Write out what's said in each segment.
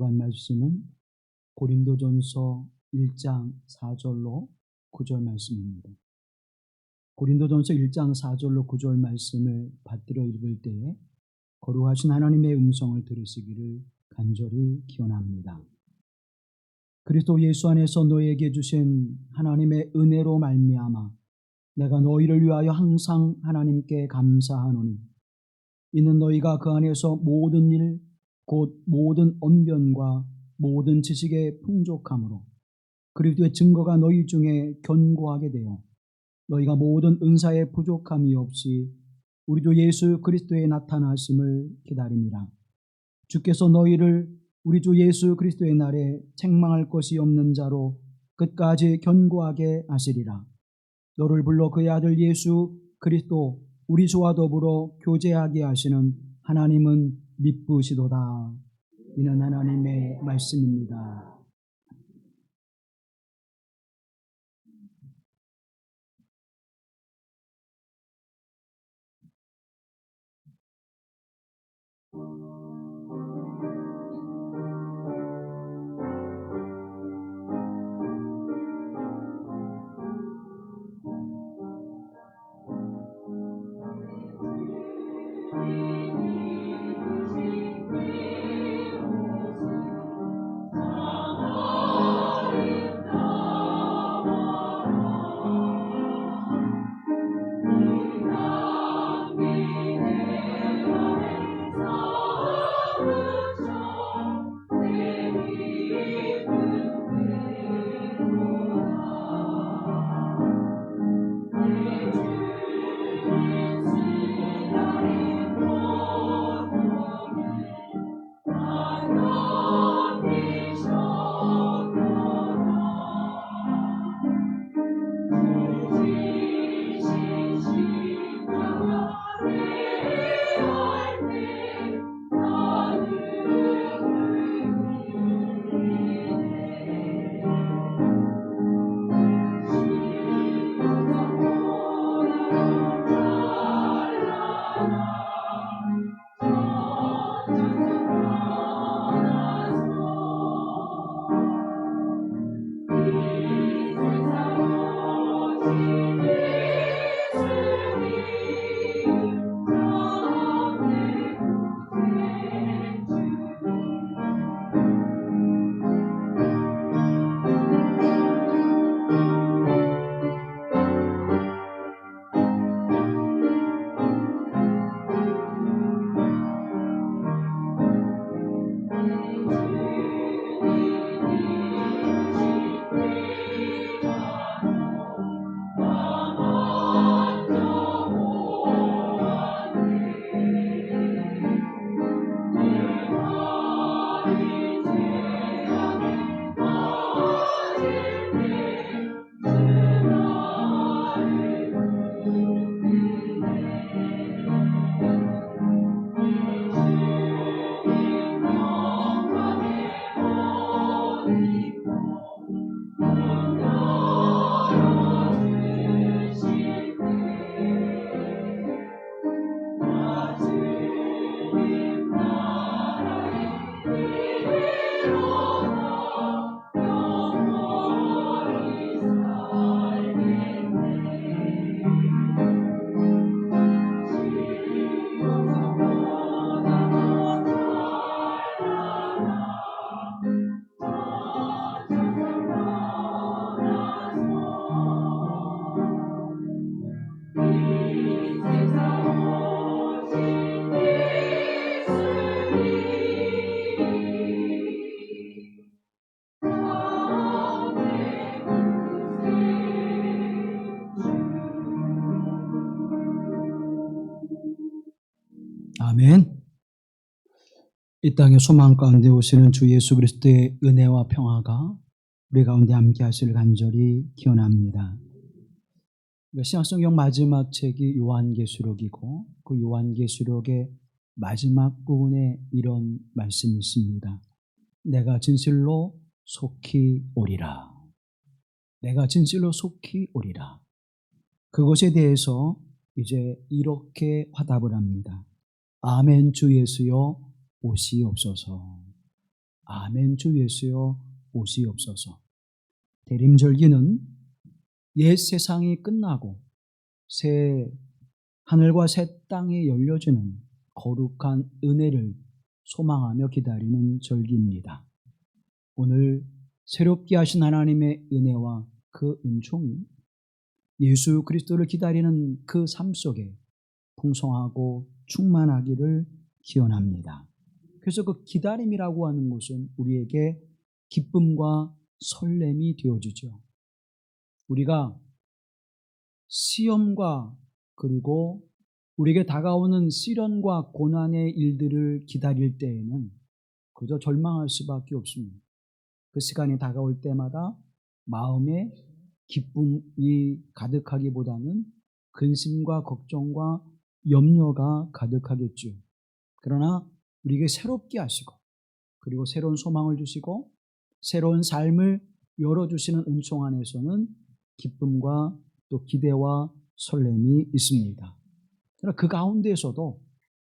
봉독한 말씀은 고린도전서 1장 4절로 9절 말씀입니다. 고린도전서 1장 4절로 9절 말씀을 받들어 읽을 때에 거룩하신 하나님의 음성을 들으시기를 간절히 기원합니다. 그리스도 예수 안에서 너희에게 주신 하나님의 은혜로 말미암아 내가 너희를 위하여 항상 하나님께 감사하노니 이는 너희가 그 안에서 모든 일 곧 모든 언변과 모든 지식의 풍족함으로 그리스도의 증거가 너희 중에 견고하게 되어 너희가 모든 은사의 부족함이 없이 우리 주 예수 그리스도의 나타나심을 기다립니다. 주께서 너희를 우리 주 예수 그리스도의 날에 책망할 것이 없는 자로 끝까지 견고하게 하시리라. 너를 불러 그의 아들 예수 그리스도 우리 주와 더불어 교제하게 하시는 하나님은 미쁘시도다. 이는 하나님의 말씀입니다. 아멘. 이 땅의 소망 가운데 오시는 주 예수 그리스도의 은혜와 평화가 우리 가운데 함께 하시길 간절히 기원합니다. 신약성경 마지막 책이 요한계시록이고 그 요한계시록의 마지막 부분에 이런 말씀이 있습니다. 내가 진실로 속히 오리라. 내가 진실로 속히 오리라. 그것에 대해서 이제 이렇게 화답을 합니다. 아멘 주 예수여 오시옵소서. 아멘 주 예수여 오시옵소서. 대림절기는 옛 세상이 끝나고 새 하늘과 새 땅이 열려지는 거룩한 은혜를 소망하며 기다리는 절기입니다. 오늘 새롭게 하신 하나님의 은혜와 그 은총이 예수 그리스도를 기다리는 그 삶 속에 풍성하고 충만하기를 기원합니다. 그래서 그 기다림이라고 하는 것은 우리에게 기쁨과 설렘이 되어주죠. 우리가 시험과 그리고 우리에게 다가오는 시련과 고난의 일들을 기다릴 때에는 그저 절망할 수밖에 없습니다. 그 시간이 다가올 때마다 마음에 기쁨이 가득하기보다는 근심과 걱정과 염려가 가득하겠죠. 그러나 우리에게 새롭게 하시고 그리고 새로운 소망을 주시고 새로운 삶을 열어주시는 은총 안에서는 기쁨과 또 기대와 설렘이 있습니다. 그러나 그 가운데에서도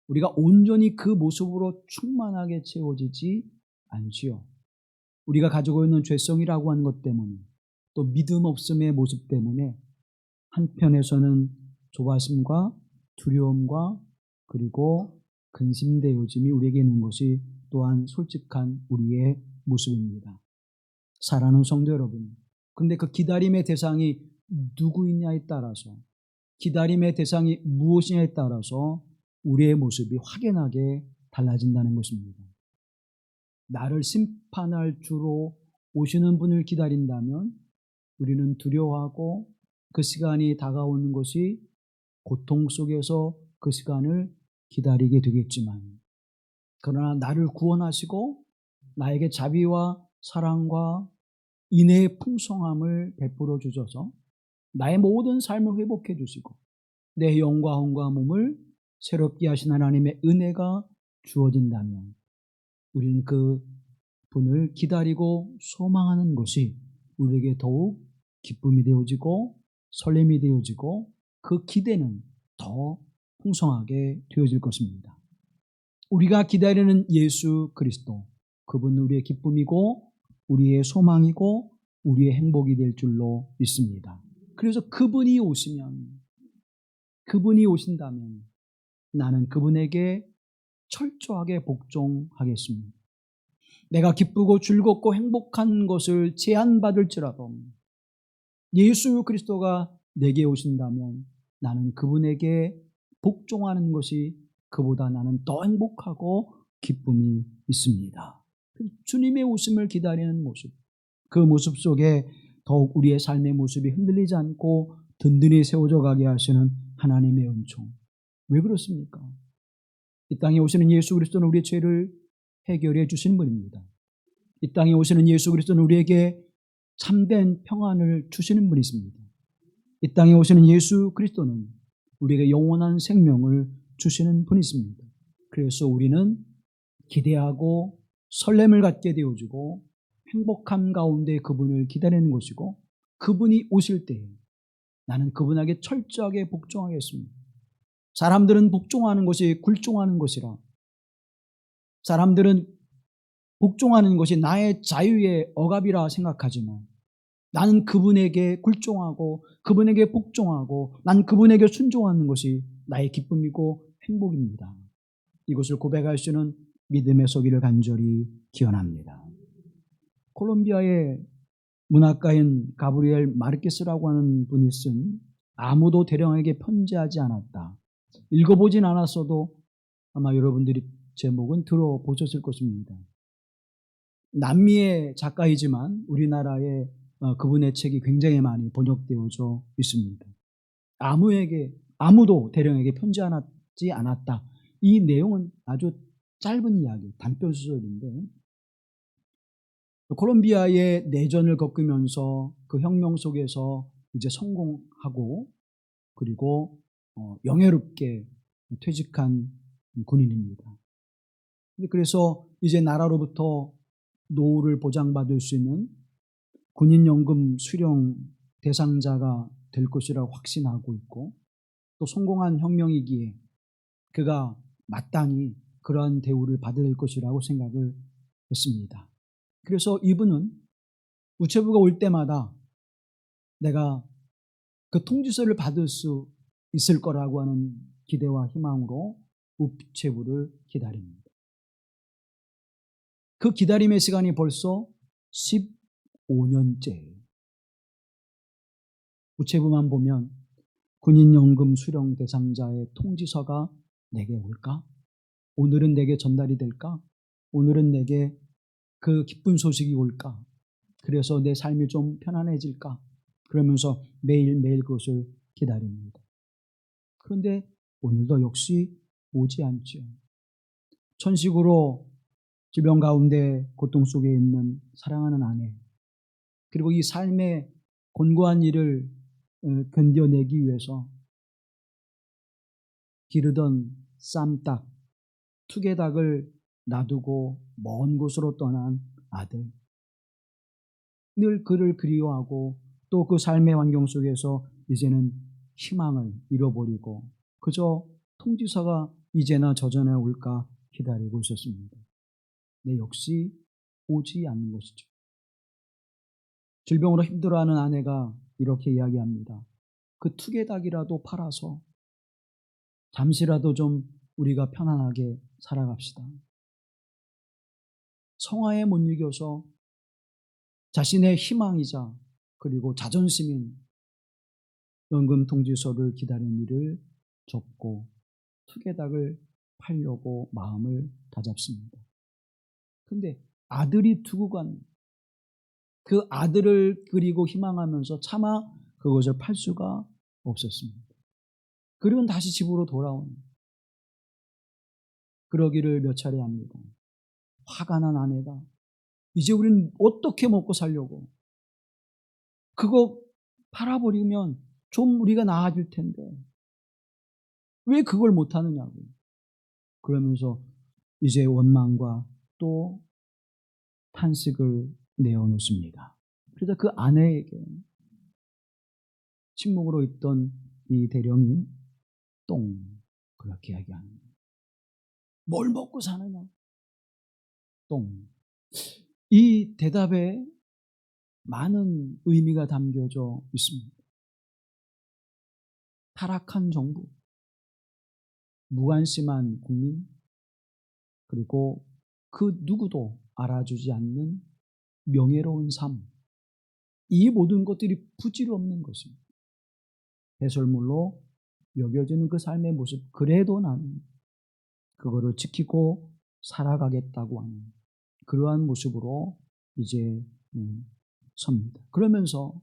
우리가 온전히 그 모습으로 충만하게 채워지지 않지요. 우리가 가지고 있는 죄성이라고 하는 것 때문에 또 믿음 없음의 모습 때문에 한편에서는 조바심과 두려움과 그리고 근심대 요즘이 우리에게 있는 것이 또한 솔직한 우리의 모습입니다. 사랑하는 성도 여러분, 그런데 그 기다림의 대상이 누구이냐에 따라서 기다림의 대상이 무엇이냐에 따라서 우리의 모습이 확연하게 달라진다는 것입니다. 나를 심판할 주로 오시는 분을 기다린다면 우리는 두려워하고 그 시간이 다가오는 것이 고통 속에서 그 시간을 기다리게 되겠지만, 그러나 나를 구원하시고 나에게 자비와 사랑과 인애의 풍성함을 베풀어 주셔서 나의 모든 삶을 회복해 주시고 내 영과 혼과 몸을 새롭게 하신 하나님의 은혜가 주어진다면 우리는 그 분을 기다리고 소망하는 것이 우리에게 더욱 기쁨이 되어지고 설렘이 되어지고 그 기대는 더 풍성하게 되어질 것입니다. 우리가 기다리는 예수 그리스도, 그분은 우리의 기쁨이고 우리의 소망이고 우리의 행복이 될 줄로 믿습니다. 그래서 그분이 오신다면 나는 그분에게 철저하게 복종하겠습니다. 내가 기쁘고 즐겁고 행복한 것을 제한받을지라도 예수 그리스도가 내게 오신다면 나는 그분에게 복종하는 것이 그보다 나는 더 행복하고 기쁨이 있습니다. 주님의 오심을 기다리는 모습, 그 모습 속에 더욱 우리의 삶의 모습이 흔들리지 않고 든든히 세워져 가게 하시는 하나님의 은총. 왜 그렇습니까? 이 땅에 오시는 예수 그리스도는 우리의 죄를 해결해 주신 분입니다. 이 땅에 오시는 예수 그리스도는 우리에게 참된 평안을 주시는 분이십니다. 이 땅에 오시는 예수 그리스도는 우리에게 영원한 생명을 주시는 분이십니다. 그래서 우리는 기대하고 설렘을 갖게 되어주고 행복함 가운데 그분을 기다리는 것이고 그분이 오실 때 나는 그분에게 철저하게 복종하겠습니다. 사람들은 복종하는 것이 굴종하는 것이라, 사람들은 복종하는 것이 나의 자유의 억압이라 생각하지만 나는 그분에게 굴종하고 그분에게 복종하고 난 그분에게 순종하는 것이 나의 기쁨이고 행복입니다. 이것을 고백할 수 있는 믿음의 서기를 간절히 기원합니다. 콜롬비아의 문학가인 가브리엘 마르케스라고 하는 분이 쓴 아무도 대령에게 편지하지 않았다. 읽어보진 않았어도 아마 여러분들이 제목은 들어보셨을 것입니다. 남미의 작가이지만 우리나라에 그분의 책이 굉장히 많이 번역되어져 있습니다. 아무도 대령에게 편지하지 않았다. 이 내용은 아주 짧은 이야기, 단편소설인데 콜롬비아의 내전을 겪으면서 그 혁명 속에서 이제 성공하고 그리고 영예롭게 퇴직한 군인입니다. 그래서 이제 나라로부터 노후를 보장받을 수 있는 군인연금 수령 대상자가 될 것이라고 확신하고 있고 또 성공한 혁명이기에 그가 마땅히 그러한 대우를 받을 것이라고 생각을 했습니다. 그래서 이분은 우체부가 올 때마다 내가 그 통지서를 받을 수 있을 거라고 하는 기대와 희망으로 우체부를 기다립니다. 그 기다림의 시간이 벌써 15년째예요. 우체부만 보면 군인연금 수령 대상자의 통지서가 내게 올까? 오늘은 내게 전달이 될까? 오늘은 내게 그 기쁜 소식이 올까? 그래서 내 삶이 좀 편안해질까? 그러면서 매일매일 그것을 기다립니다. 그런데 오늘도 역시 오지 않죠. 천식으로 질병 가운데 고통 속에 있는 사랑하는 아내, 그리고 이 삶의 곤고한 일을 견뎌내기 위해서 기르던 쌈닭, 투게닭을 놔두고 먼 곳으로 떠난 아들, 늘 그를 그리워하고 또 그 삶의 환경 속에서 이제는 희망을 잃어버리고 그저 통지서가 이제나 저전에 올까 기다리고 있었습니다. 네, 역시 오지 않는 것이죠. 질병으로 힘들어하는 아내가 이렇게 이야기합니다. 그 투게닭이라도 팔아서 잠시라도 좀 우리가 편안하게 살아갑시다. 성화에 못 이겨서 자신의 희망이자 그리고 자존심인 연금 통지서를 기다리는 일을 접고 투게닭을 팔려고 마음을 다잡습니다. 그런데 아들이 두고 간 그 아들을 그리고 희망하면서 차마 그것을 팔 수가 없었습니다. 그리고 다시 집으로 돌아오는, 그러기를 몇 차례 합니다. 화가 난 아내가 이제 우리는 어떻게 먹고 살려고, 그거 팔아버리면 좀 우리가 나아질 텐데 왜 그걸 못하느냐고. 그러면서 이제 원망과 또 탄식을 내어놓습니다. 그래서 그 아내에게 침묵으로 있던 이 대령이 똥 그렇게 이야기하는 거예요. 뭘 먹고 사느냐? 똥. 이 대답에 많은 의미가 담겨져 있습니다. 타락한 정부, 무관심한 국민, 그리고 그 누구도 알아주지 않는 명예로운 삶, 이 모든 것들이 부질없는 것입니다. 배설물로 여겨지는 그 삶의 모습, 그래도 나는 그거를 지키고 살아가겠다고 하는 그러한 모습으로 이제 섭니다. 그러면서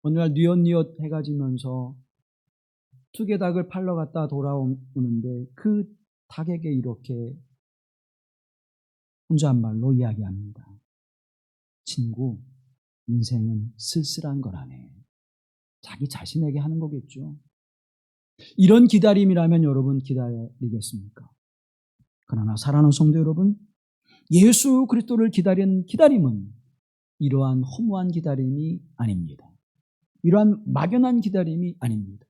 어느 날 뉘엿뉘엿 해가 지면서 투게닭을 팔러 갔다 돌아오는데 그 닭에게 이렇게 혼잣말로 이야기합니다. 친구, 인생은 쓸쓸한 거라네. 자기 자신에게 하는 거겠죠. 이런 기다림이라면 여러분 기다리겠습니까? 그러나 사랑하는 성도 여러분, 예수 그리스도를 기다리는 기다림은 이러한 허무한 기다림이 아닙니다. 이러한 막연한 기다림이 아닙니다.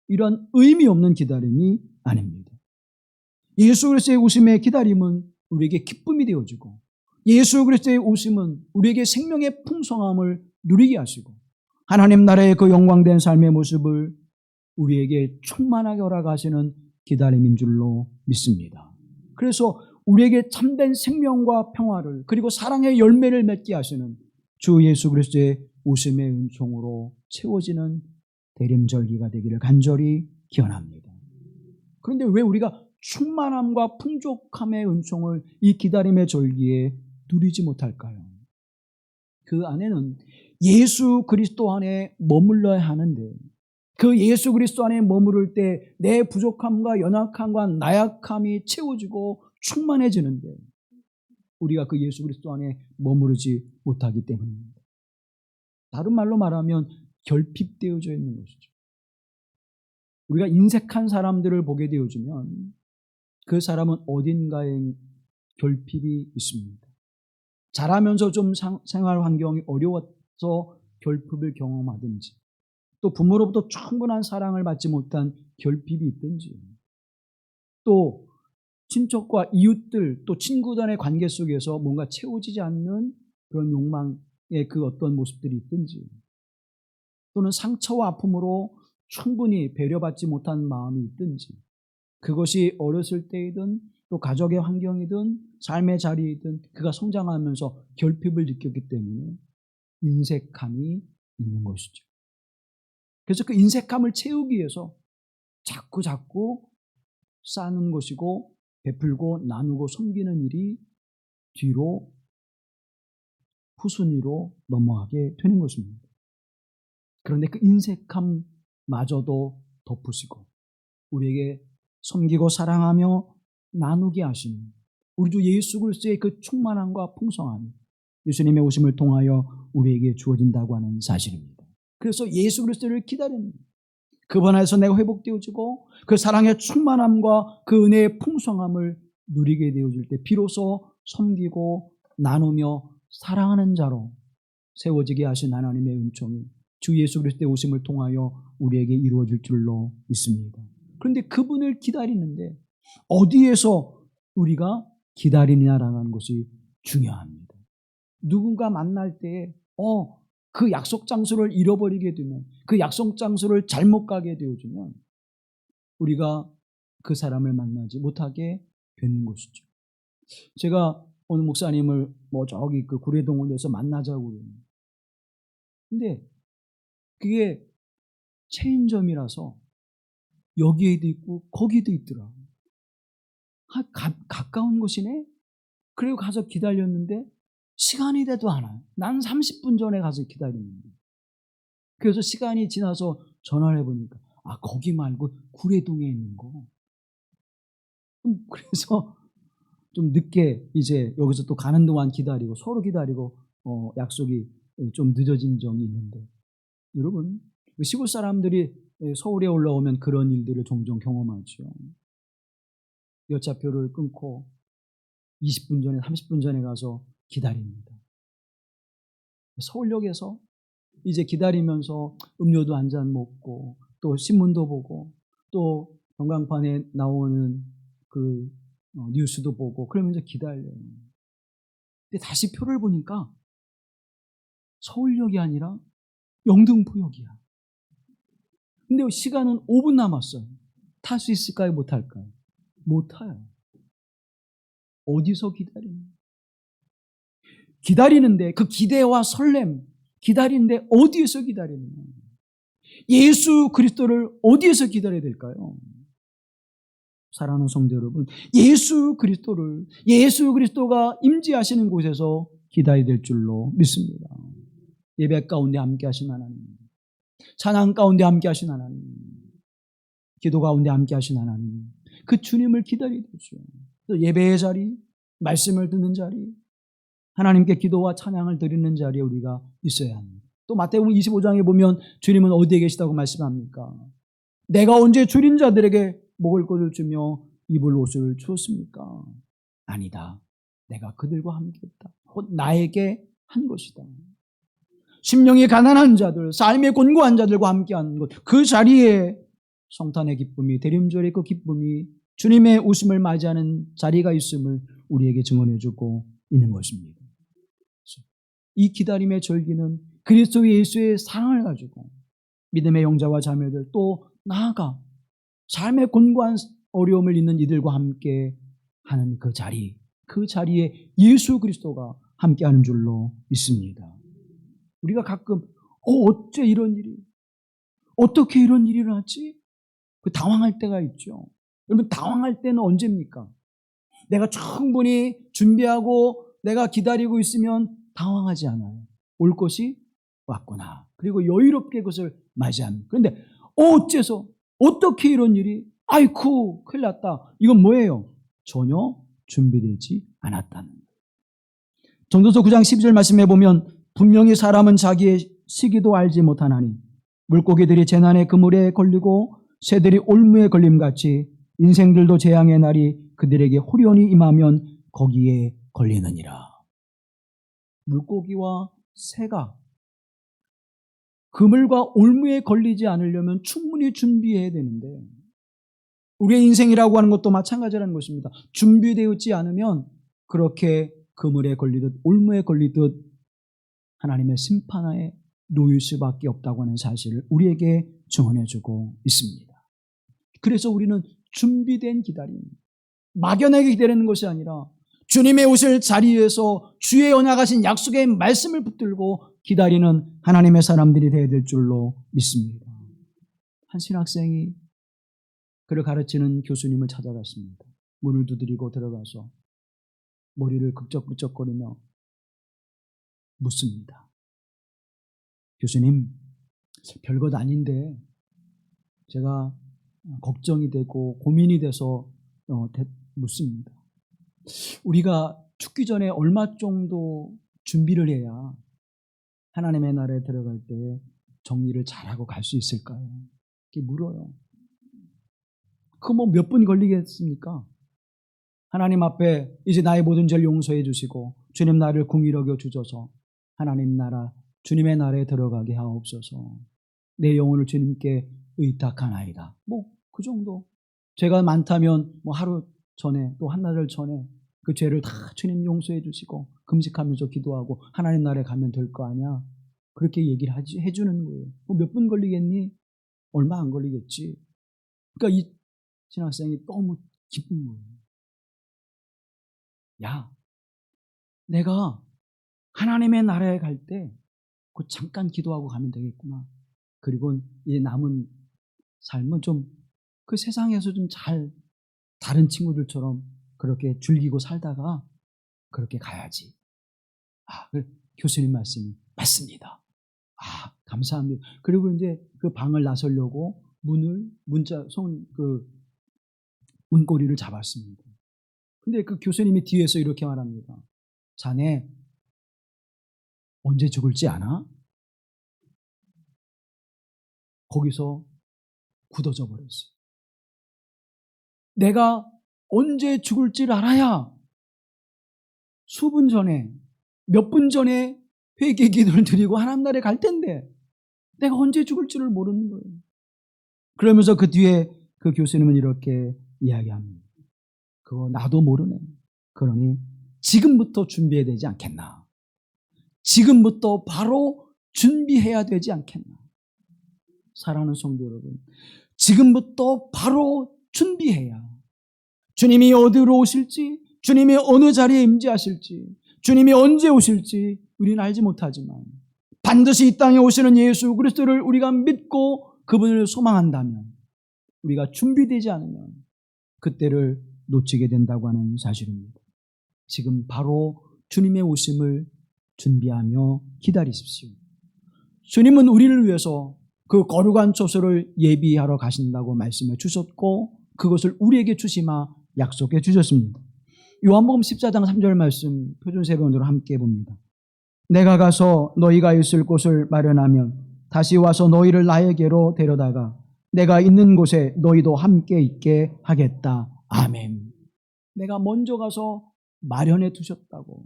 이러한 의미 없는 기다림이 아닙니다. 예수 그리스도의 오심의 기다림은 우리에게 기쁨이 되어주고, 예수 그리스도의 오심은 우리에게 생명의 풍성함을 누리게 하시고 하나님 나라의 그 영광된 삶의 모습을 우리에게 충만하게 허락하시는 기다림인 줄로 믿습니다. 그래서 우리에게 참된 생명과 평화를 그리고 사랑의 열매를 맺게 하시는 주 예수 그리스도의 오심의 은총으로 채워지는 대림절기가 되기를 간절히 기원합니다. 그런데 왜 우리가 충만함과 풍족함의 은총을 이 기다림의 절기에 누리지 못할까요? 그 안에는 예수 그리스도 안에 머물러야 하는데, 그 예수 그리스도 안에 머무를 때 내 부족함과 연약함과 나약함이 채워지고 충만해지는데 우리가 그 예수 그리스도 안에 머무르지 못하기 때문입니다. 다른 말로 말하면 결핍되어져 있는 것이죠. 우리가 인색한 사람들을 보게 되어지면 그 사람은 어딘가에 결핍이 있습니다. 자라면서 좀 생활 환경이 어려워서 결핍을 경험하든지, 또 부모로부터 충분한 사랑을 받지 못한 결핍이 있든지, 또 친척과 이웃들 또 친구단의 관계 속에서 뭔가 채워지지 않는 그런 욕망의 그 어떤 모습들이 있든지, 또는 상처와 아픔으로 충분히 배려받지 못한 마음이 있든지, 그것이 어렸을 때이든 또 가족의 환경이든 삶의 자리이든 그가 성장하면서 결핍을 느꼈기 때문에 인색함이 있는 것이죠. 그래서 그 인색함을 채우기 위해서 자꾸 쌓는 것이고, 베풀고 나누고 섬기는 일이 뒤로 후순위로 넘어가게 되는 것입니다. 그런데 그 인색함마저도 덮으시고 우리에게 섬기고 사랑하며 나누게 하시는 우리 주 예수 그리스도의 그 충만함과 풍성함이 예수님의 오심을 통하여 우리에게 주어진다고 하는 사실입니다. 그래서 예수 그리스도를 기다리는, 그분 안에서 내가 회복되어지고 그 사랑의 충만함과 그 은혜의 풍성함을 누리게 되어질 때 비로소 섬기고 나누며 사랑하는 자로 세워지게 하신 하나님의 은총이 주 예수 그리스도의 오심을 통하여 우리에게 이루어질 줄로 믿습니다. 그런데 그분을 기다리는데 어디에서 우리가 기다리느냐라는 것이 중요합니다. 누군가 만날 때 그 약속 장소를 잃어버리게 되면, 그 약속 장소를 잘못 가게 되어주면 우리가 그 사람을 만나지 못하게 되는 것이죠. 제가 어느 목사님을 저기 그 구례동원에서 만나자고 그래요. 근데 그게 체인점이라서 여기에도 있고 거기도 있더라. 가까운 곳이네? 그리고 가서 기다렸는데 시간이 돼도 안 와요. 난 30분 전에 가서 기다렸는데. 그래서 시간이 지나서 전화를 해보니까 거기 말고 구례동에 있는 거. 그래서 좀 늦게 이제 여기서 또 가는 동안 기다리고 서로 기다리고 약속이 좀 늦어진 적이 있는데, 여러분 시골 사람들이 서울에 올라오면 그런 일들을 종종 경험하죠. 여차표를 끊고 20분 전에 30분 전에 가서 기다립니다. 서울역에서 이제 기다리면서 음료도 한 잔 먹고 또 신문도 보고 또 전광판에 나오는 그 뉴스도 보고 그러면서 기다려요. 근데 다시 표를 보니까 서울역이 아니라 영등포역이야. 근데 시간은 5분 남았어요. 탈 수 있을까요? 못 탈까요? 못 타요. 어디서 기다리는데 그 기대와 설렘, 기다리는데 어디에서 기다리느냐? 예수 그리스도를 어디에서 기다려야 될까요? 사랑하는 성도 여러분, 예수 그리스도가 임재하시는 곳에서 기다려야 될 줄로 믿습니다. 예배 가운데 함께 하신 하나님, 찬양 가운데 함께 하신 하나님, 기도 가운데 함께 하신 하나님, 그 주님을 기다려야 되죠. 예배의 자리, 말씀을 듣는 자리, 하나님께 기도와 찬양을 드리는 자리에 우리가 있어야 합니다. 또 마태복음 25장에 보면 주님은 어디에 계시다고 말씀합니까? 내가 언제 줄인 자들에게 먹을 것을 주며 입을 옷을 주었습니까? 아니다. 내가 그들과 함께했다. 곧 나에게 한 것이다. 심령이 가난한 자들, 삶의 곤고한 자들과 함께하는 것, 그 자리에 성탄의 기쁨이, 대림절의 그 기쁨이, 주님의 웃음을 맞이하는 자리가 있음을 우리에게 증언해주고 있는 것입니다. 이 기다림의 절기는 그리스도 예수의 사랑을 가지고 믿음의 형제와 자매들, 또 나아가 삶의 곤고한 어려움을 있는 이들과 함께 하는 그 자리에 예수 그리스도가 함께하는 줄로 믿습니다. 우리가 가끔 어째 이런 일이, 어떻게 이런 일이 일어났지? 당황할 때가 있죠. 여러분, 당황할 때는 언제입니까? 내가 충분히 준비하고 내가 기다리고 있으면 당황하지 않아요. 올 것이 왔구나. 그리고 여유롭게 그것을 맞이합니다. 그런데 어째서, 어떻게 이런 일이, 아이쿠 큰일 났다. 이건 뭐예요? 전혀 준비되지 않았다는 거예요. 전도서 9장 12절 말씀해 보면 분명히 사람은 자기의 시기도 알지 못하나니 물고기들이 재난의 그물에 걸리고 새들이 올무에 걸림같이 인생들도 재앙의 날이 그들에게 호련히 임하면 거기에 걸리느니라. 물고기와 새가 그물과 올무에 걸리지 않으려면 충분히 준비해야 되는데 우리의 인생이라고 하는 것도 마찬가지라는 것입니다. 준비되어 있지 않으면 그렇게 그물에 걸리듯 올무에 걸리듯 하나님의 심판에 놓일 수밖에 없다고 하는 사실을 우리에게 증언해주고 있습니다. 그래서 우리는 준비된 기다림, 막연하게 기다리는 것이 아니라 주님의 오실 자리에서 주의 언약하신 약속의 말씀을 붙들고 기다리는 하나님의 사람들이 되어야 될 줄로 믿습니다. 한 신학생이 그를 가르치는 교수님을 찾아갔습니다. 문을 두드리고 들어가서 머리를 극적극적거리며 묻습니다. 교수님, 별것 아닌데 제가 걱정이 되고 고민이 돼서 묻습니다. 우리가 죽기 전에 얼마 정도 준비를 해야 하나님의 나라에 들어갈 때 정리를 잘하고 갈 수 있을까요? 이렇게 물어요. 그 뭐 몇 분 걸리겠습니까? 하나님 앞에 이제 나의 모든 죄를 용서해 주시고 주님 나를 긍휼히 여겨 주셔서 하나님 나라, 주님의 나라에 들어가게 하옵소서. 내 영혼을 주님께 의탁하나이다. 뭐 그 정도. 죄가 많다면 뭐 하루 전에 또 한나절 전에 그 죄를 다 주님 용서해 주시고 금식하면서 기도하고 하나님 나라에 가면 될 거 아니야. 그렇게 얘기를 해주는 거예요. 뭐 몇 분 걸리겠니? 얼마 안 걸리겠지. 그러니까 이 신학생이 너무 기쁜 거예요. 야, 내가 하나님의 나라에 갈 때 그 잠깐 기도하고 가면 되겠구나. 그리고 이제 남은 삶은 좀 그 세상에서 좀 잘 다른 친구들처럼 그렇게 즐기고 살다가 그렇게 가야지. 교수님 말씀이 맞습니다. 감사합니다. 그리고 이제 그 방을 나서려고 문고리를 잡았습니다. 근데 그 교수님이 뒤에서 이렇게 말합니다. 자네 언제 죽을지 아나? 거기서 굳어져 버렸어요. 내가 언제 죽을지를 알아야 수분 전에, 몇 분 전에 회개 기도를 드리고 하나님 나라에 갈 텐데 내가 언제 죽을지를 모르는 거예요. 그러면서 그 뒤에 그 교수님은 이렇게 이야기합니다. 그거 나도 모르네. 그러니 지금부터 준비해야 되지 않겠나. 지금부터 바로 준비해야 되지 않겠나. 사랑하는 성도 여러분, 지금부터 바로 준비해야 주님이 어디로 오실지, 주님이 어느 자리에 임재하실지, 주님이 언제 오실지 우리는 알지 못하지만 반드시 이 땅에 오시는 예수 그리스도를 우리가 믿고 그분을 소망한다면, 우리가 준비되지 않으면 그때를 놓치게 된다고 하는 사실입니다. 지금 바로 주님의 오심을 준비하며 기다리십시오. 주님은 우리를 위해서 그 거룩한 처소를 예비하러 가신다고 말씀해 주셨고 그것을 우리에게 주시마 약속해 주셨습니다. 요한복음 14장 3절 말씀 표준세번으로 함께 봅니다. 내가 가서 너희가 있을 곳을 마련하면 다시 와서 너희를 나에게로 데려다가 내가 있는 곳에 너희도 함께 있게 하겠다. 아멘. 내가 먼저 가서 마련해 두셨다고,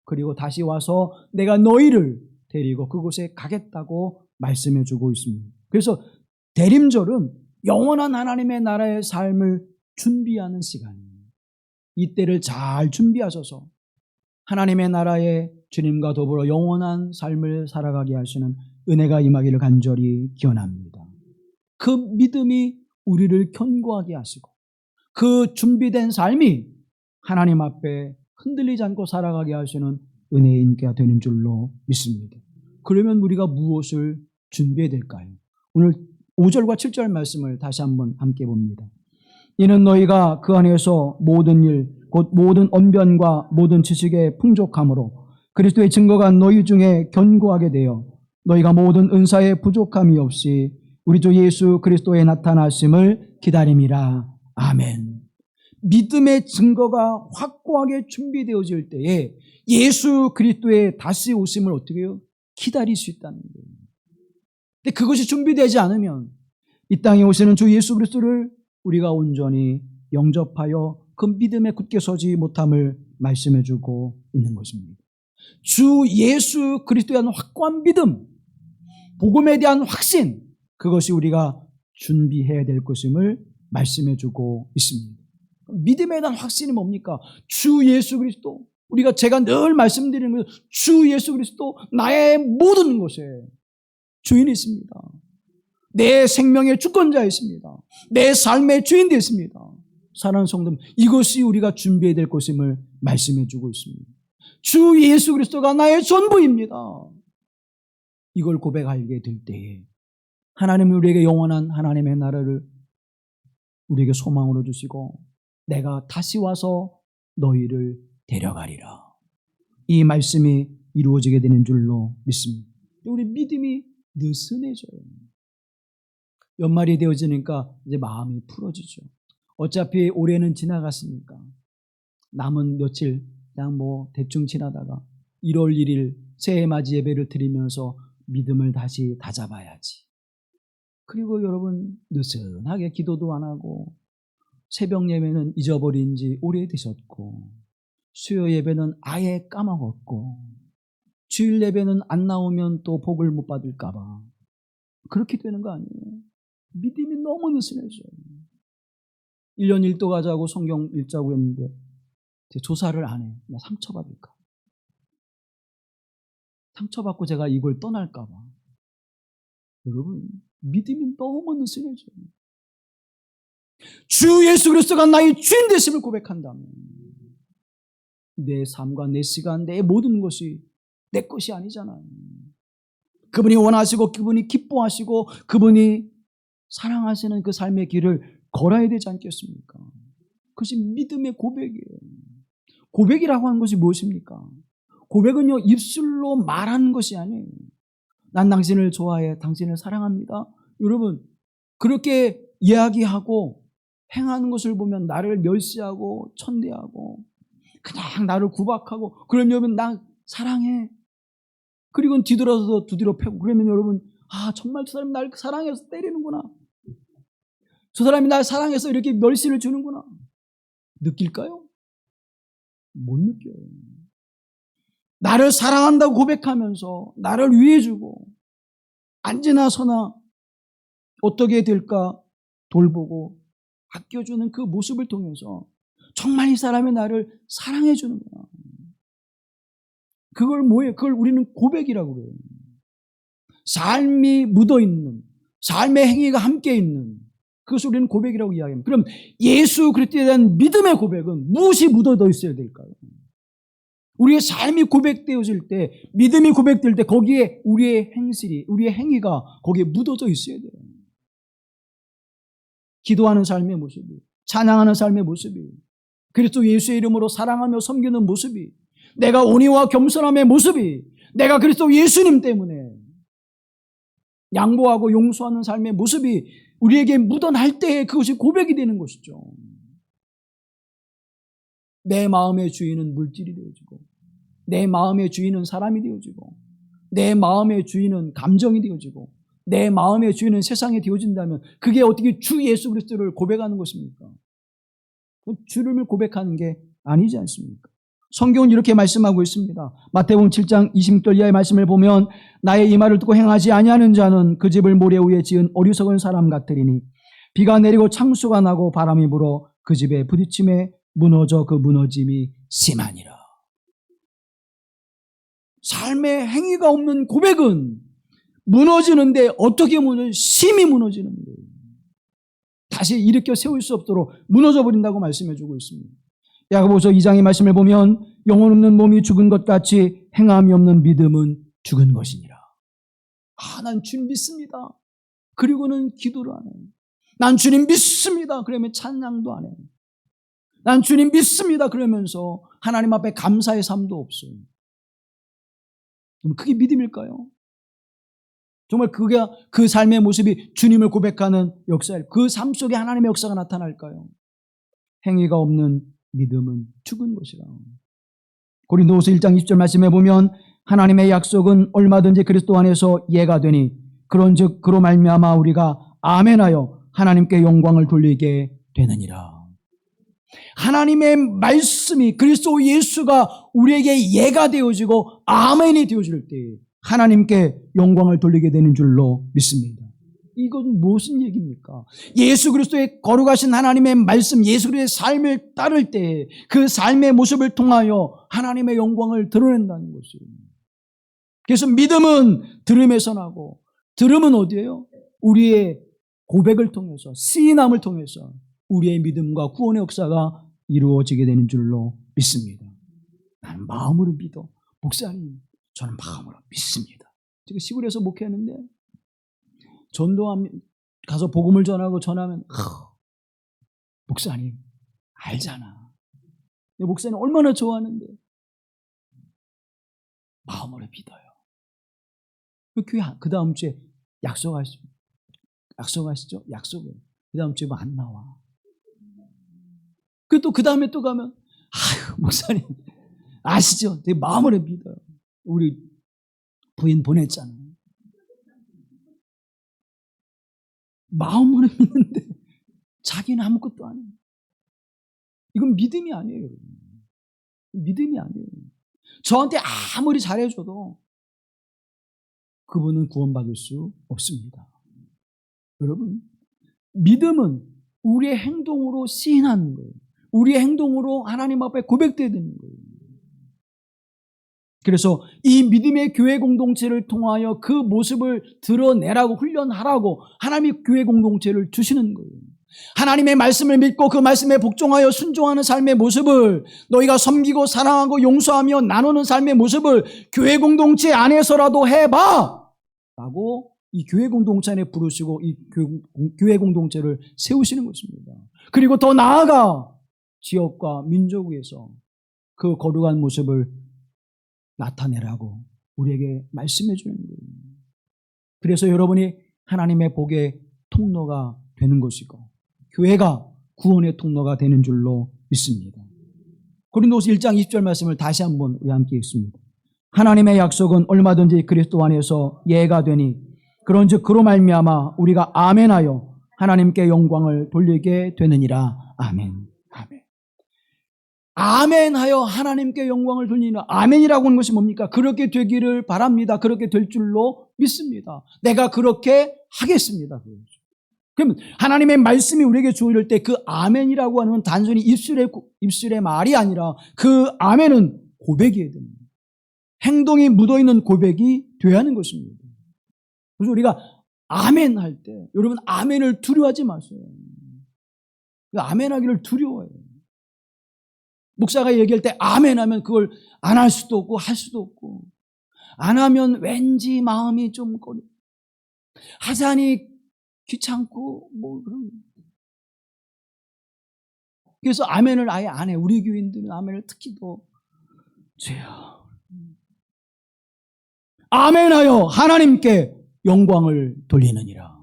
그리고 다시 와서 내가 너희를 데리고 그곳에 가겠다고 말씀해 주고 있습니다. 그래서 대림절은 영원한 하나님의 나라의 삶을 준비하는 시간입니다. 이때를 잘 준비하셔서 하나님의 나라에 주님과 더불어 영원한 삶을 살아가게 하시는 은혜가 임하기를 간절히 기원합니다. 그 믿음이 우리를 견고하게 하시고 그 준비된 삶이 하나님 앞에 흔들리지 않고 살아가게 하시는 은혜의 인기가 되는 줄로 믿습니다. 그러면 우리가 무엇을 준비해야 될까요? 오늘 5절과 7절 말씀을 다시 한번 함께 봅니다. 이는 너희가 그 안에서 모든 일, 곧 모든 언변과 모든 지식에 풍족함으로 그리스도의 증거가 너희 중에 견고하게 되어 너희가 모든 은사에 부족함이 없이 우리 주 예수 그리스도의 나타나심을 기다림이라. 아멘. 믿음의 증거가 확고하게 준비되어질 때에 예수 그리스도의 다시 오심을 어떻게 해요? 기다릴 수 있다는 거예요. 근데 그것이 준비되지 않으면 이 땅에 오시는 주 예수 그리스도를 우리가 온전히 영접하여 그 믿음에 굳게 서지 못함을 말씀해 주고 있는 것입니다. 주 예수 그리스도에 대한 확고한 믿음, 복음에 대한 확신, 그것이 우리가 준비해야 될 것임을 말씀해주고 있습니다. 믿음에 대한 확신이 뭡니까? 주 예수 그리스도, 제가 늘 말씀드리는 것은 주 예수 그리스도 나의 모든 것에 주인이 있습니다. 내 생명의 주권자 있습니다. 내 삶의 주인 되었습니다. 사랑하는 성도, 이것이 우리가 준비해야 될 것임을 말씀해주고 있습니다. 주 예수 그리스도가 나의 전부입니다. 이걸 고백하게 될 때에 하나님은 우리에게 영원한 하나님의 나라를 우리에게 소망으로 주시고 내가 다시 와서 너희를 데려가리라. 이 말씀이 이루어지게 되는 줄로 믿습니다. 우리 믿음이 느슨해져요. 연말이 되어지니까 이제 마음이 풀어지죠. 어차피 올해는 지나갔으니까 남은 며칠 그냥 대충 지나다가 1월 1일 새해 맞이 예배를 드리면서 믿음을 다시 다잡아야지. 그리고 여러분 느슨하게 기도도 안 하고 새벽 예배는 잊어버린 지 오래되셨고 수요 예배는 아예 까먹었고 주일 예배는 안 나오면 또 복을 못 받을까 봐 그렇게 되는 거 아니에요. 믿음이 너무 느슨해져요. 1년 1도 가자고 성경 읽자고 했는데 조사를 안 해. 나 상처받을까. 상처받고 제가 이걸 떠날까 봐. 여러분 믿음이 너무 느슨해져요. 주 예수 그리스도가 나의 주인 되심을 고백한다면 내 삶과 내 시간, 내 모든 것이 내 것이 아니잖아요. 그분이 원하시고 그분이 기뻐하시고 그분이 사랑하시는 그 삶의 길을 걸어야 되지 않겠습니까? 그것이 믿음의 고백이에요. 고백이라고 하는 것이 무엇입니까? 고백은요, 입술로 말하는 것이 아니에요. 난 당신을 좋아해, 당신을 사랑합니다. 여러분, 그렇게 이야기하고 행하는 것을 보면 나를 멸시하고 천대하고 그냥 나를 구박하고 그러면 여러분 나 사랑해. 그리고 뒤돌아서 두드려 패고 그러면 여러분 정말 저 사람이 날 사랑해서 때리는구나. 저 사람이 날 사랑해서 이렇게 멸시를 주는구나. 느낄까요? 못 느껴요. 나를 사랑한다고 고백하면서 나를 위해주고 앉으나 서나 어떻게 될까 돌보고 아껴주는 그 모습을 통해서 정말 이 사람이 나를 사랑해주는구나. 그걸 뭐예요? 그걸 우리는 고백이라고 그래요. 삶이 묻어있는, 삶의 행위가 함께 있는 그것을 우리는 고백이라고 이야기합니다. 그럼 예수 그리스도에 대한 믿음의 고백은 무엇이 묻어져 있어야 될까요? 우리의 삶이 고백되어질 때, 믿음이 고백될 때 거기에 우리의 행실이, 우리의 행위가 거기에 묻어져 있어야 돼요. 기도하는 삶의 모습이, 찬양하는 삶의 모습이, 그리스도 예수의 이름으로 사랑하며 섬기는 모습이, 내가 온유와 겸손함의 모습이, 내가 그리스도 예수님 때문에 양보하고 용서하는 삶의 모습이 우리에게 묻어날 때에 그것이 고백이 되는 것이죠. 내 마음의 주인은 물질이 되어지고, 내 마음의 주인은 사람이 되어지고, 내 마음의 주인은 감정이 되어지고, 내 마음의 주인은 세상에 되어진다면 그게 어떻게 주 예수 그리스도를 고백하는 것입니까? 주를 고백하는 게 아니지 않습니까? 성경은 이렇게 말씀하고 있습니다. 마태복음 7장 26절 이하의 말씀을 보면 나의 이 말을 듣고 행하지 아니하는 자는 그 집을 모래 위에 지은 어리석은 사람 같으리니 비가 내리고 창수가 나고 바람이 불어 그 집에 부딪힘에 무너져 그 무너짐이 심하니라. 삶의 행위가 없는 고백은 무너지는데 어떻게 무너져? 심히 무너지는 거예요. 다시 일으켜 세울 수 없도록 무너져 버린다고 말씀해 주고 있습니다. 야고보서 2장의 말씀을 보면 영혼 없는 몸이 죽은 것 같이 행함이 없는 믿음은 죽은 것이니라. 난 주님 믿습니다. 그리고는 기도를 안 해요. 난 주님 믿습니다. 그러면 찬양도 안 해요. 난 주님 믿습니다. 그러면서 하나님 앞에 감사의 삶도 없어요. 그럼 그게 믿음일까요? 정말 그게 그 삶의 모습이 주님을 고백하는 역사일, 그 삶 속에 하나님의 역사가 나타날까요? 행위가 없는 믿음은 죽은 것이라. 고린도후서 1장 20절 말씀해 보면 하나님의 약속은 얼마든지 그리스도 안에서 예가 되니 그런즉 그로 말미암아 우리가 아멘하여 하나님께 영광을 돌리게 되느니라. 하나님의 말씀이 그리스도 예수가 우리에게 예가 되어지고 아멘이 되어질 때 하나님께 영광을 돌리게 되는 줄로 믿습니다. 이건 무슨 얘기입니까? 예수 그리스도의 거룩하신 하나님의 말씀, 예수 그리스도의 삶을 따를 때 그 삶의 모습을 통하여 하나님의 영광을 드러낸다는 것이에요. 그래서 믿음은 들음에서 나고, 들음은 어디예요? 우리의 고백을 통해서, 시인함을 통해서 우리의 믿음과 구원의 역사가 이루어지게 되는 줄로 믿습니다. 나는 마음으로 믿어. 목사님, 저는 마음으로 믿습니다. 제가 시골에서 목회하는데 전도하면 가서 복음을 전하면 목사님 알잖아. 목사님 얼마나 좋아하는데 마음으로 믿어요. 그 다음 주에 약속을. 그 다음 주에 뭐 안 나와. 그 다음에 또 가면 목사님 아시죠? 되게 마음으로 믿어요. 우리 부인 보냈잖아요. 마음으로 믿는데 자기는 아무것도 안 해요. 이건 믿음이 아니에요. 믿음이 아니에요. 저한테 아무리 잘해줘도 그분은 구원받을 수 없습니다. 여러분, 믿음은 우리의 행동으로 시인하는 거예요. 우리의 행동으로 하나님 앞에 고백되어야 되는 거예요. 그래서 이 믿음의 교회 공동체를 통하여 그 모습을 드러내라고 훈련하라고 하나님의 교회 공동체를 주시는 거예요. 하나님의 말씀을 믿고 그 말씀에 복종하여 순종하는 삶의 모습을 너희가 섬기고 사랑하고 용서하며 나누는 삶의 모습을 교회 공동체 안에서라도 해봐! 라고 이 교회 공동체 안에 부르시고 이 교회 공동체를 세우시는 것입니다. 그리고 더 나아가 지역과 민족 위에서 그 거룩한 모습을 나타내라고 우리에게 말씀해 주는 거예요. 그래서 여러분이 하나님의 복의 통로가 되는 것이고 교회가 구원의 통로가 되는 줄로 믿습니다. 고린도서 1장 20절 말씀을 다시 한번 우리 함께 읽습니다. 하나님의 약속은 얼마든지 그리스도 안에서 예가 되니 그런즉 그로 말미암아 우리가 아멘하여 하나님께 영광을 돌리게 되느니라. 아멘. 아멘. 아멘하여 하나님께 영광을 돌리는 아멘이라고 하는 것이 뭡니까? 그렇게 되기를 바랍니다. 그렇게 될 줄로 믿습니다. 내가 그렇게 하겠습니다. 그러면 하나님의 말씀이 우리에게 주어질 때 그 아멘이라고 하는 건 단순히 입술의 말이 아니라 그 아멘은 고백이어야 됩니다. 행동이 묻어있는 고백이 되어야 하는 것입니다. 그래서 우리가 아멘 할 때 여러분 아멘을 두려워하지 마세요. 아멘 하기를 두려워해요. 목사가 얘기할 때 아멘 하면 그걸 안 할 수도 없고 할 수도 없고 안 하면 왠지 마음이 좀 하자니 귀찮고 뭐 그런. 그래서 아멘을 아예 안 해. 우리 교인들은 아멘을 특히 더 죄야. 아멘하여 하나님께 영광을 돌리느니라.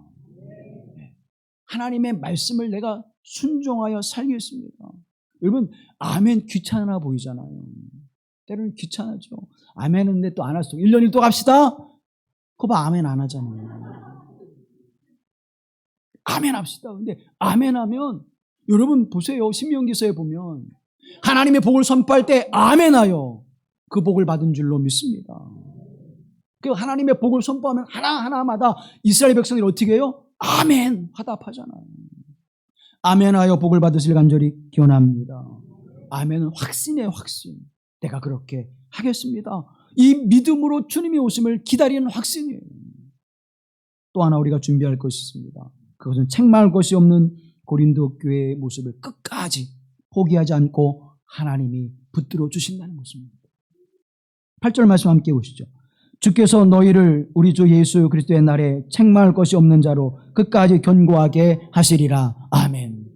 하나님의 말씀을 내가 순종하여 살겠습니다. 여러분 아멘 귀찮아 보이잖아요. 때로는 귀찮아죠. 아멘 했는데 또 안 할 수 없고 1년 1도 갑시다. 그거 봐 아멘 안 하잖아요. 아멘 합시다. 근데 아멘 하면 여러분 보세요. 신명기서에 보면 하나님의 복을 선포할 때 아멘하여 그 복을 받은 줄로 믿습니다. 그 하나님의 복을 선포하면 하나하나마다 이스라엘 백성들이 어떻게 해요? 아멘 화답하잖아요. 아멘하여 복을 받으실 간절히 기원합니다. 아멘은 확신의 확신. 내가 그렇게 하겠습니다. 이 믿음으로 주님이 오심을 기다리는 확신이에요. 또 하나 우리가 준비할 것이 있습니다. 그것은 책망할 것이 없는 고린도 교회의 모습을 끝까지 포기하지 않고 하나님이 붙들어 주신다는 것입니다. 8절 말씀 함께 보시죠. 주께서 너희를 우리 주 예수 그리스도의 날에 책망할 것이 없는 자로 끝까지 견고하게 하시리라. 아멘.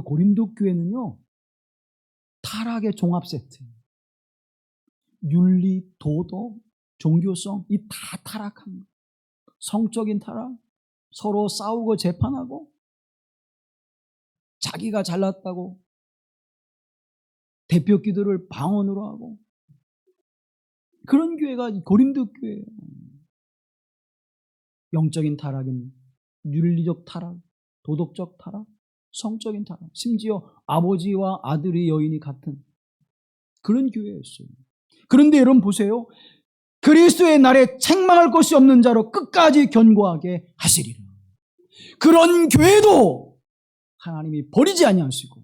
고린도 교회는요, 타락의 종합 세트. 윤리, 도덕, 종교성, 이 다 타락한 거. 성적인 타락, 서로 싸우고 재판하고, 자기가 잘났다고 대표 기도를 방언으로 하고, 그런 교회가 고린도 교회예요. 영적인 타락인 윤리적 타락, 도덕적 타락, 성적인 타락, 심지어 아버지와 아들의 여인이 같은 그런 교회였어요. 그런데 여러분 보세요. 그리스도의 날에 책망할 것이 없는 자로 끝까지 견고하게 하시리라. 그런 교회도 하나님이 버리지 아니하시고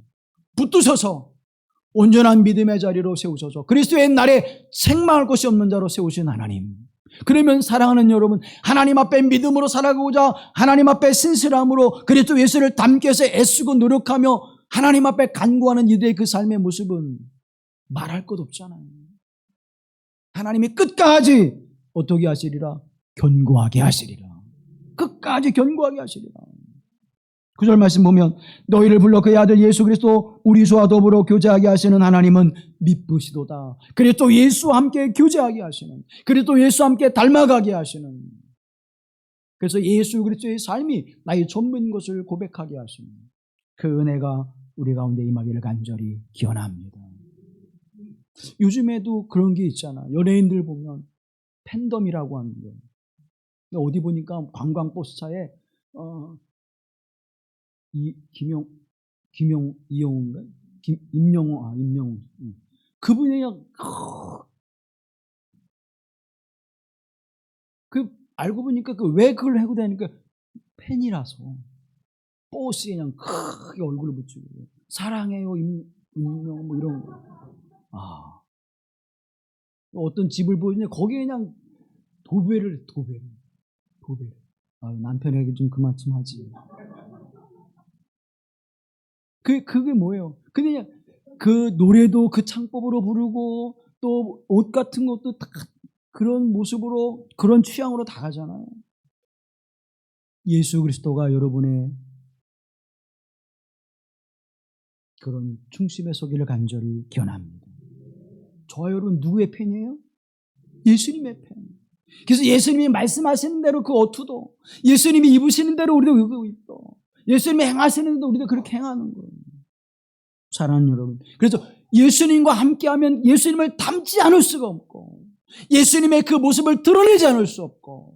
붙드셔서 온전한 믿음의 자리로 세우셔서 그리스도의 날에 책망할 것이 없는 자로 세우신 하나님. 그러면 사랑하는 여러분, 하나님 앞에 믿음으로 살아가고자 하나님 앞에 신실함으로 그리스도 예수를 닮기 위해서 애쓰고 노력하며 하나님 앞에 간구하는 이들의 그 삶의 모습은 말할 것 없잖아요. 하나님이 끝까지 어떻게 하시리라? 견고하게 하시리라. 끝까지 견고하게 하시리라. 9절 말씀 보면 너희를 불러 그의 아들 예수 그리스도 우리 주와 더불어 교제하게 하시는 하나님은 미쁘시도다. 그리스도 예수와 함께 교제하게 하시는, 그리스도 예수와 함께 닮아가게 하시는, 그래서 예수 그리스도의 삶이 나의 전부인 것을 고백하게 하시는 그 은혜가 우리 가운데 임하기를 간절히 기원합니다. 요즘에도 그런 게 있잖아. 연예인들 보면 팬덤이라고 하는 거. 어디 보니까 관광버스차에 이영웅인가? 임영웅. 그분이 그냥, 알고 보니까 왜 그걸 하고 다니니까 팬이라서. 버스에 그냥 크게 얼굴을 붙이고. 사랑해요, 임영웅, 뭐 이런 거. 어떤 집을 보이냐, 거기에 그냥 도배를. 남편에게 좀 그만 좀 하지. 그게 뭐예요? 그냥 그 노래도 그 창법으로 부르고 또 옷 같은 것도 다 그런 모습으로 그런 취향으로 다 가잖아요. 예수 그리스도가 여러분의 그런 중심에 서기를 간절히 기원합니다. 저와 여러분 누구의 팬이에요? 예수님의 팬. 그래서 예수님이 말씀하시는 대로 그 어투도, 예수님이 입으시는 대로 우리도 입고, 예수님이 행하시는 대로 우리도 그렇게 행하는 거예요. 사랑하는 여러분, 그래서 예수님과 함께하면 예수님을 닮지 않을 수가 없고, 예수님의 그 모습을 드러내지 않을 수 없고,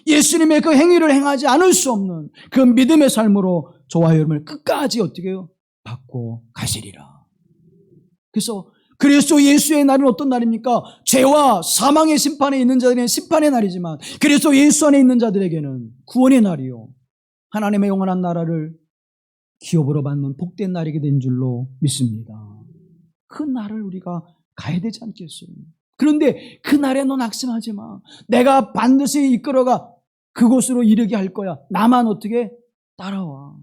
예수님의 그 행위를 행하지 않을 수 없는 그 믿음의 삶으로 저와 여러분을 끝까지 어떻게 해요? 받고 가시리라. 그래서 그리스도 예수의 날은 어떤 날입니까? 죄와 사망의 심판에 있는 자들에게는 심판의 날이지만 그리스도 예수 안에 있는 자들에게는 구원의 날이요, 하나님의 영원한 나라를 기업으로 받는 복된 날이게 된 줄로 믿습니다. 그 날을 우리가 가야 되지 않겠어요? 그런데 그 날에 너 낙심하지 마. 내가 반드시 이끌어가 그곳으로 이르게 할 거야. 나만 어떻게 따라와.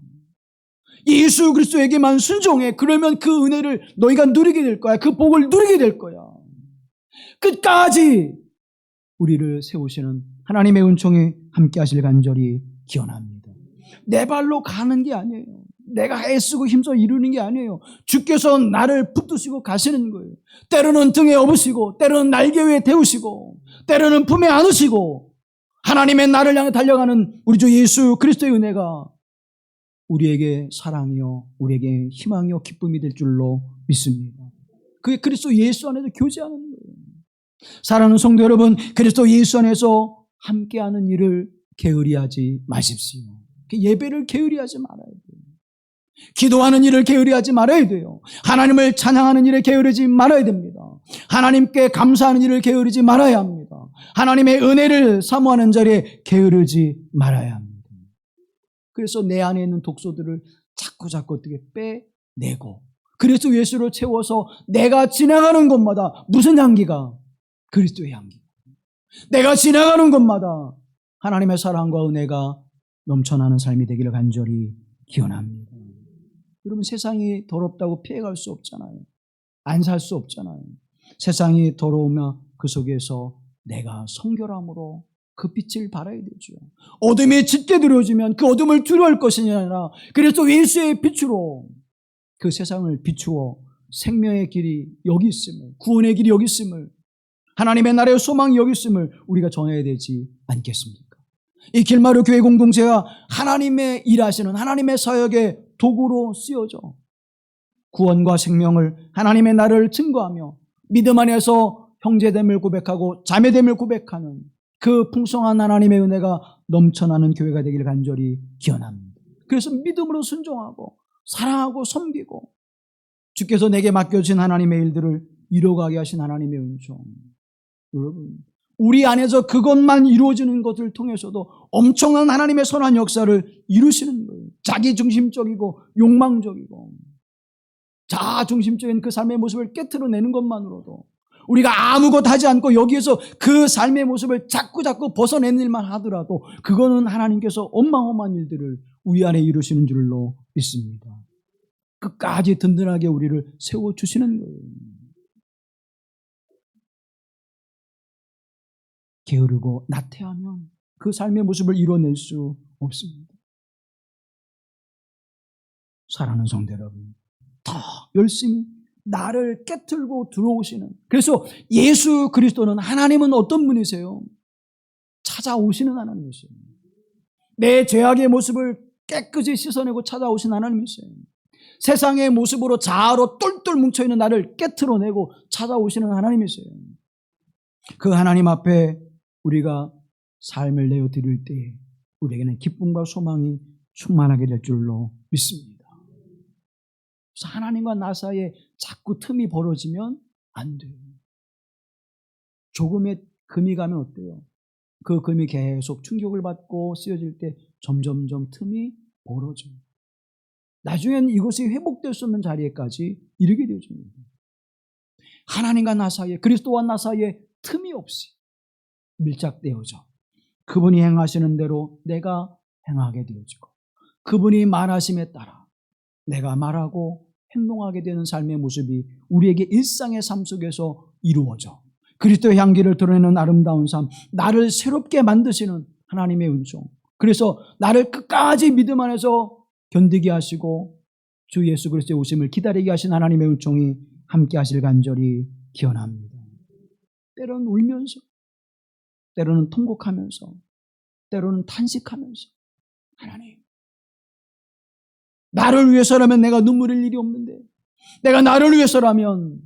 예수 그리스도에게만 순종해. 그러면 그 은혜를 너희가 누리게 될 거야. 그 복을 누리게 될 거야. 끝까지 우리를 세우시는 하나님의 은총이 함께 하실 간절히 기원합니다. 내 발로 가는 게 아니에요. 내가 애쓰고 힘써 이루는 게 아니에요. 주께서 나를 붙드시고 가시는 거예요. 때로는 등에 업으시고, 때로는 날개 위에 태우시고, 때로는 품에 안으시고, 하나님의 나를 향해 달려가는 우리 주 예수 그리스도의 은혜가 우리에게 사랑이요, 우리에게 희망이요, 기쁨이 될 줄로 믿습니다. 그게 그리스도 예수 안에서 교제하는 거예요. 사랑하는 성도 여러분, 그리스도 예수 안에서 함께하는 일을 게으리하지 마십시오. 예배를 게으리하지 말아야 돼요. 기도하는 일을 게으리하지 말아야 돼요. 하나님을 찬양하는 일에 게으르지 말아야 됩니다. 하나님께 감사하는 일을 게으르지 말아야 합니다. 하나님의 은혜를 사모하는 자리에 게으르지 말아야 합니다. 그래서 내 안에 있는 독소들을 자꾸 어떻게 빼내고 그리스도 예수로 채워서 내가 지나가는 곳마다 무슨 향기가? 그리스도의 향기. 내가 지나가는 곳마다 하나님의 사랑과 은혜가 넘쳐나는 삶이 되기를 간절히 기원합니다. 여러분, 세상이 더럽다고 피해갈 수 없잖아요. 안 살 수 없잖아요. 세상이 더러우면 그 속에서 내가 성결함으로 그 빛을 발해야 되죠. 어둠이 짙게 들어오면 그 어둠을 두려워할 것이 아니라 그래서 예수의 빛으로 그 세상을 비추어 생명의 길이 여기 있음을, 구원의 길이 여기 있음을, 하나님의 나라의 소망이 여기 있음을 우리가 전해야 되지 않겠습니까? 이 길마루 교회 공동체가 하나님의 일하시는 하나님의 사역의 도구로 쓰여져 구원과 생명을, 하나님의 나라를 증거하며 믿음 안에서 형제됨을 고백하고 자매됨을 고백하는 그 풍성한 하나님의 은혜가 넘쳐나는 교회가 되기를 간절히 기원합니다. 그래서 믿음으로 순종하고 사랑하고 섬기고 주께서 내게 맡겨진 하나님의 일들을 이뤄가게 하신 하나님의 은총. 여러분, 우리 안에서 그것만 이루어지는 것을 통해서도 엄청난 하나님의 선한 역사를 이루시는 거예요. 자기중심적이고 욕망적이고 자아중심적인 그 삶의 모습을 깨트려내는 것만으로도 우리가 아무것도 하지 않고 여기에서 그 삶의 모습을 자꾸 벗어내는 일만 하더라도 그거는 하나님께서 어마어마한 일들을 우리 안에 이루시는 줄로 믿습니다. 끝까지 든든하게 우리를 세워주시는 거예요. 게으르고 나태하면 그 삶의 모습을 이뤄낼 수 없습니다. 사랑하는 성도 여러분, 더 열심히 나를 깨트리고 들어오시는, 그래서 예수 그리스도는, 하나님은 어떤 분이세요? 찾아오시는 하나님이세요. 내 죄악의 모습을 깨끗이 씻어내고 찾아오신 하나님이세요. 세상의 모습으로 자아로 똘똘 뭉쳐있는 나를 깨트려내고 찾아오시는 하나님이세요. 그 하나님 앞에 우리가 삶을 내어드릴 때 우리에게는 기쁨과 소망이 충만하게 될 줄로 믿습니다. 그래서 하나님과 나 사이에 자꾸 틈이 벌어지면 안 돼요. 조금의 금이 가면 어때요? 그 금이 계속 충격을 받고 쓰여질 때 점점점 틈이 벌어져요. 나중에는 이것이 회복될 수 없는 자리에까지 이르게 되어집니다. 하나님과 나 사이에, 그리스도와 나 사이에 틈이 없이 밀착되어져 그분이 행하시는 대로 내가 행하게 되어지고 그분이 말하심에 따라 내가 말하고 행동하게 되는 삶의 모습이 우리에게 일상의 삶 속에서 이루어져 그리스도의 향기를 드러내는 아름다운 삶, 나를 새롭게 만드시는 하나님의 은총, 그래서 나를 끝까지 믿음 안에서 견디게 하시고 주 예수 그리스도의 오심을 기다리게 하신 하나님의 은총이 함께 하실 간절히 기원합니다. 때로는 울면서, 때로는 통곡하면서, 때로는 탄식하면서, 하나님, 나를 위해서라면 내가 눈물 흘릴 일이 없는데, 내가 나를 위해서라면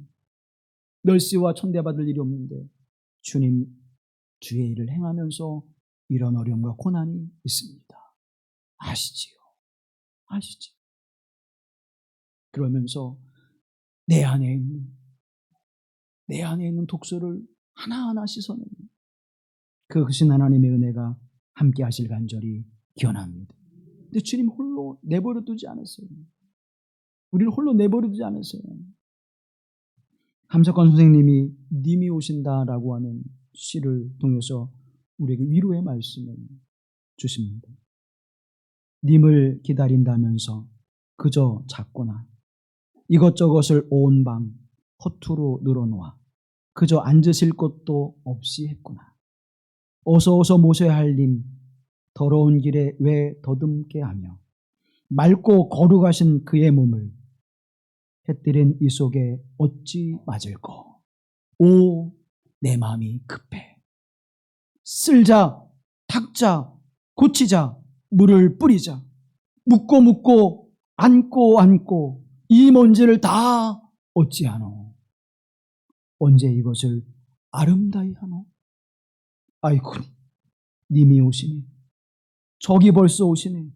멸시와 천대받을 일이 없는데 주님, 주의 일을 행하면서 이런 어려움과 고난이 있습니다. 아시지요? 아시죠? 그러면서 내 안에 있는 독소를 하나하나 씻어내는 그 크신 하나님의 은혜가 함께 하실 간절히 기원합니다. 근데 주님 홀로 내버려 두지 않았어요. 우리를 홀로 내버려 두지 않았어요. 함석권 선생님이 님이 오신다라고 하는 시를 통해서 우리에게 위로의 말씀을 주십니다. 님을 기다린다면서 그저 찾거나 이것저것을 온 밤 허투루 늘어놓아 그저 앉으실 곳도 없이 했구나. 어서 모셔야 할 님, 더러운 길에 왜 더듬게 하며 맑고 거룩하신 그의 몸을 햇들인 이 속에 어찌 맞을꼬. 오, 내 마음이 급해. 쓸자, 닦자, 고치자, 물을 뿌리자. 묻고 안고 이 먼지를 다 어찌하노. 언제 이것을 아름다이 하노. 아이고, 님이 오시네. 저기 벌써 오시네.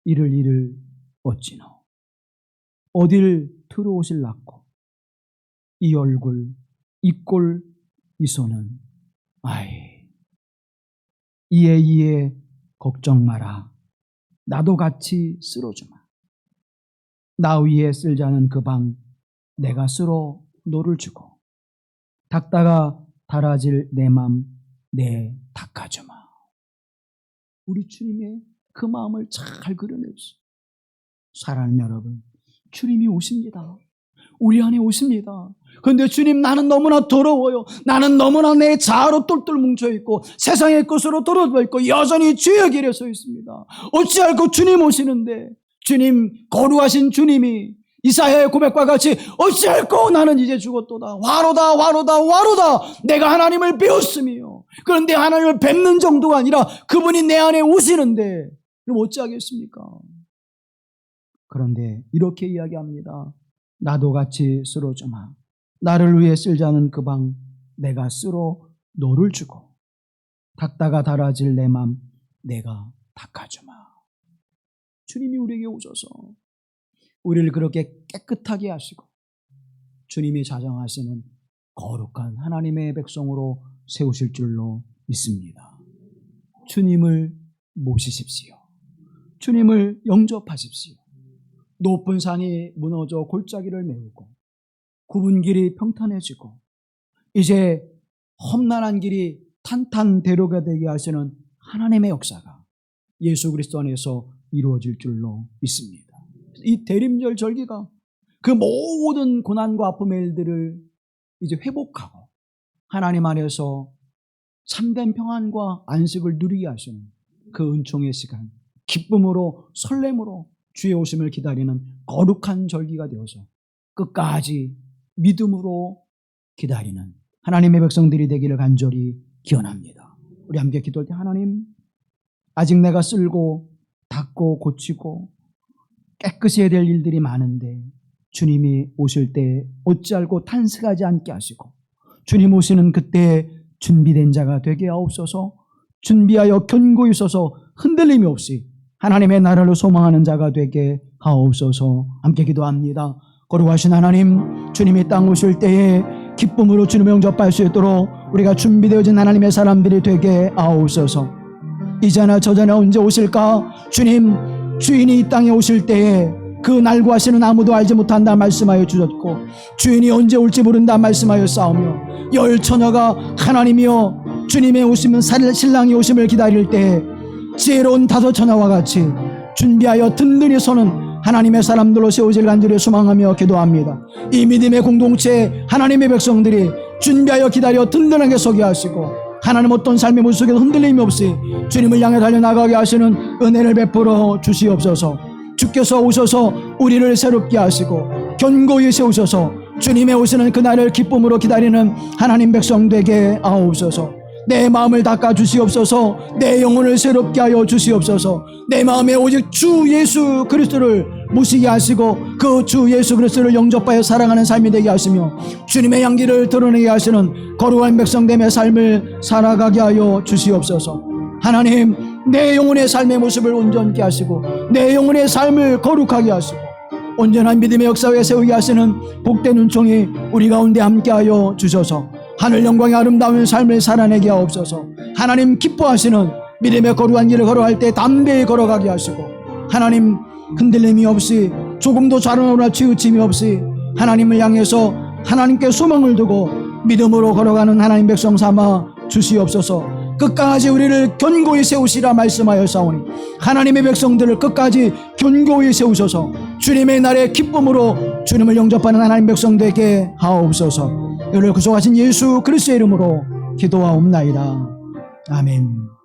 이를 어찌노. 어딜 들어오실라고. 이 얼굴, 이 꼴, 이 손은. 아이, 이에 걱정 마라. 나도 같이 쓸어주마. 나 위에 쓸자는 그 방 내가 쓸어 너를 주고 닦다가 달아질 내 맘 내 닦아주마. 우리 주님의 그 마음을 잘 그려내주세요. 사랑하는 여러분, 주님이 오십니다. 우리 안에 오십니다. 그런데 주님, 나는 너무나 더러워요. 나는 너무나 내 자아로 똘똘 뭉쳐있고 세상의 것으로 떨어져 있고 여전히 죄의 길에 서 있습니다. 어찌할꼬 주님 오시는데, 주님, 거룩하신 주님이 이사야의 고백과 같이 어찌할꼬 나는 이제 죽었도다. 와로다. 내가 하나님을 배웠으며, 그런데 하나님을 뵙는 정도가 아니라 그분이 내 안에 오시는데 그럼 어찌하겠습니까? 그런데 이렇게 이야기합니다. 나도 같이 쓸어주마. 나를 위해 쓸자는 그 방 내가 쓸어 너를 주고 닦다가 달아질 내 맘 내가 닦아주마. 주님이 우리에게 오셔서 우리를 그렇게 깨끗하게 하시고 주님이 자정하시는 거룩한 하나님의 백성으로 세우실 줄로 믿습니다. 주님을 모시십시오. 주님을 영접하십시오. 높은 산이 무너져 골짜기를 메우고 굽은 길이 평탄해지고 이제 험난한 길이 탄탄대로가 되게 하시는 하나님의 역사가 예수 그리스도 안에서 이루어질 줄로 믿습니다. 이 대림절 절기가 그 모든 고난과 아픔의 일들을 이제 회복하고 하나님 안에서 참된 평안과 안식을 누리게 하시는 그 은총의 시간, 기쁨으로 설렘으로 주의 오심을 기다리는 거룩한 절기가 되어서 끝까지 믿음으로 기다리는 하나님의 백성들이 되기를 간절히 기원합니다. 우리 함께 기도할 때 하나님, 아직 내가 쓸고 닦고 고치고 깨끗이 해야 될 일들이 많은데 주님이 오실 때 어찌알고 탄식하지 않게 하시고 주님 오시는 그때 준비된 자가 되게 하옵소서. 준비하여 견고히 서서 흔들림이 없이 하나님의 나라를 소망하는 자가 되게 하옵소서. 함께 기도합니다. 거룩하신 하나님, 주님이 땅 오실 때에 기쁨으로 주님을 영접할 수 있도록 우리가 준비되어진 하나님의 사람들이 되게 하옵소서. 이제나 저제나 언제 오실까? 주님, 주인이 이 땅에 오실 때에 그 날과 하시는 아무도 알지 못한다 말씀하여 주셨고 주인이 언제 올지 모른다 말씀하여 싸우며 열 처녀가 하나님이여 주님의 오시면 신랑이 오심을 기다릴 때 지혜로운 다섯 처녀와 같이 준비하여 든든히 서는 하나님의 사람들로 세워질 간절히 소망하며 기도합니다. 이 믿음의 공동체 하나님의 백성들이 준비하여 기다려 든든하게 서게 하시고 하나님 어떤 삶의 모습 속에도 흔들림이 없이 주님을 향해 달려나가게 하시는 은혜를 베풀어 주시옵소서. 주께서 오셔서 우리를 새롭게 하시고 견고히 세우셔서 주님의 오시는 그날을 기쁨으로 기다리는 하나님 백성 되게 하옵소서. 내 마음을 닦아 주시옵소서. 내 영혼을 새롭게 하여 주시옵소서. 내 마음에 오직 주 예수 그리스도를 모시게 하시고 그 주 예수 그리스도를 영접하여 사랑하는 삶이 되게 하시며 주님의 향기를 드러내게 하시는 거룩한 백성됨의 삶을 살아가게 하여 주시옵소서. 하나님, 내 영혼의 삶의 모습을 온전케 하시고 내 영혼의 삶을 거룩하게 하시고 온전한 믿음의 역사에 세우게 하시는 복된 은총이 우리 가운데 함께하여 주셔서 하늘 영광의 아름다운 삶을 살아내게 하옵소서. 하나님 기뻐하시는 믿음의 거룩한 길을 걸어갈 때 담대히 걸어가게 하시고 하나님 흔들림이 없이 조금도 좌로우나 치우침이 없이 하나님을 향해서 하나님께 소망을 두고 믿음으로 걸어가는 하나님 백성 삼아 주시옵소서. 끝까지 우리를 견고히 세우시라 말씀하였사오니 하나님의 백성들을 끝까지 견고히 세우셔서 주님의 날에 기쁨으로 주님을 영접하는 하나님 백성 되게 하옵소서. 이를 구속하신 예수 그리스도의 이름으로 기도하옵나이다. 아멘.